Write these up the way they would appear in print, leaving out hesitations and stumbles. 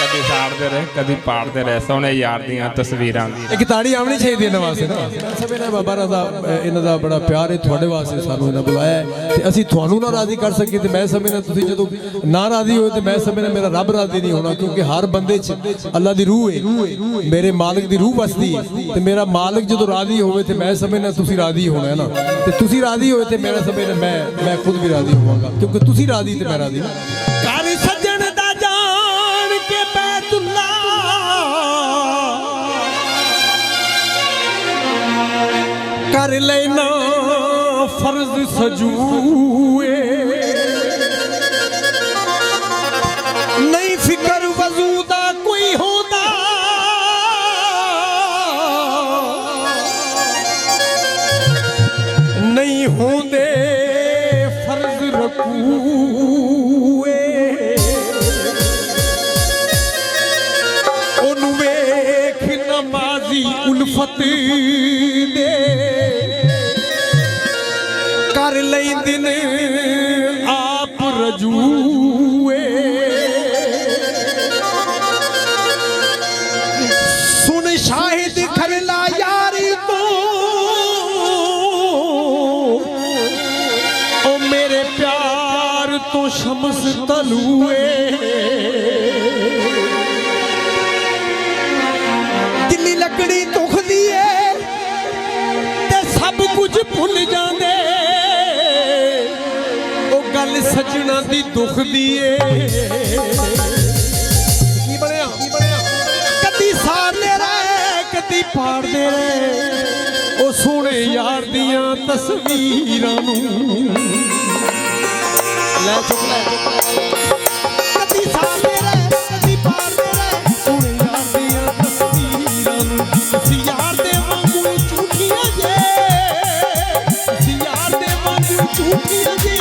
कभी साड़ते रहे कभी पाड़ते रहे सोने यार दियां तस्वीरां एक ताड़ी आनी चाहिए इन्हां वास्ते ना सब इन्हां बाबा दा इन्हां दा बड़ा प्यार है तुहाडे वास्ते सानू इन्हां बुलाया ते असीं तुहानू ना राजी कर सके ते मैं समझना तुसीं जदों ना राजी होए ते मैं समझना मेरा रब राजी नहीं होना क्योंकि हर बंदे च अल्लाह दी रूह है मेरे मालिक दी रूह बसदी है ते मेरा मालिक जदों राजी होवे ते मैं समझना तुसीं राजी होना है ना ते तुसीं राजी होए ते मेरा समझना मैं खुद भी राजी होवांगा क्योंकि तुसीं राजी ते मैं राजी कर सजन दा जान के बैतुल्ला कर लेना फर्ज सजूए नहीं फिकर वजू दा कोई होता नहीं होंदे फर्ज रकूए ओनू वेख नमाजी उल्फत दे कर लैंदिन आप रजूए सुन शाहिद खरला यारी तो ओ मेरे प्यार तो शम्स तलुए दिल्ली लकड़ी दुख दिए ते सब कुछ भुल जांदे गल सजना दी दुख दिए की बनया कदी सारदे रहे कदी पाड़दे रहे ओ सोने यार दियां तस्वीरां नू ले चुक कदी सारदे रहे कदी पाड़दे रहे सोने यार दियां तस्वीरां नू सी यार दे वांगू झूठियां जे सी यार दे वांगू झूठियां जे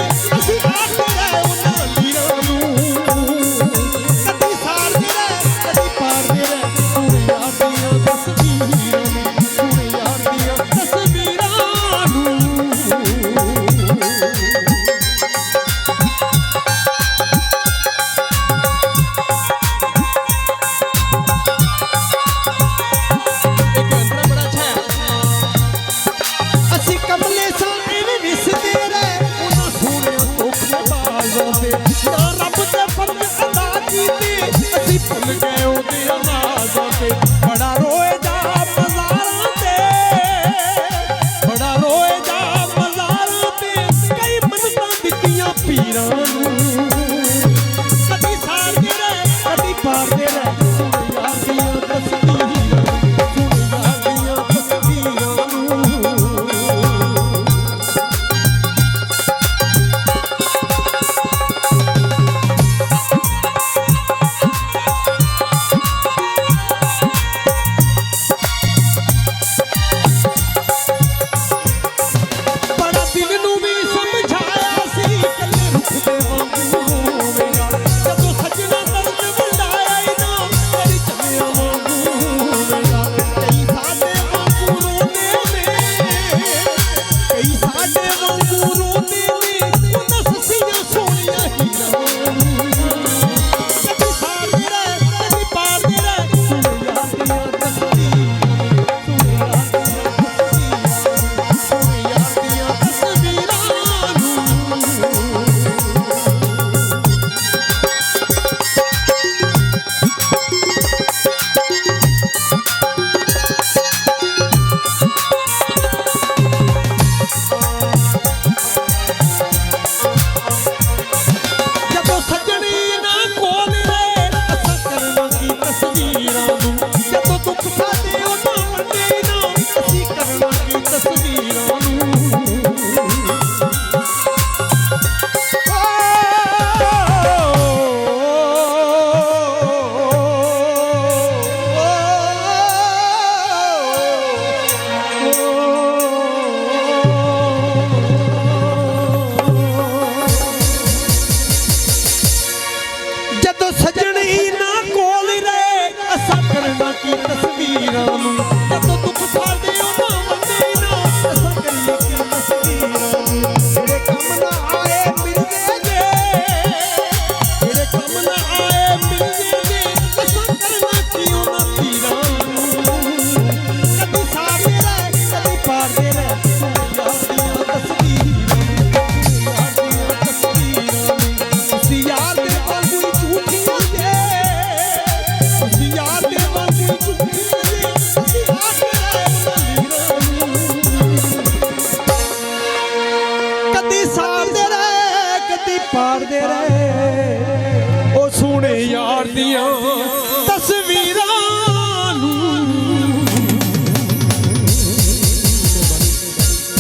ਕਦੀ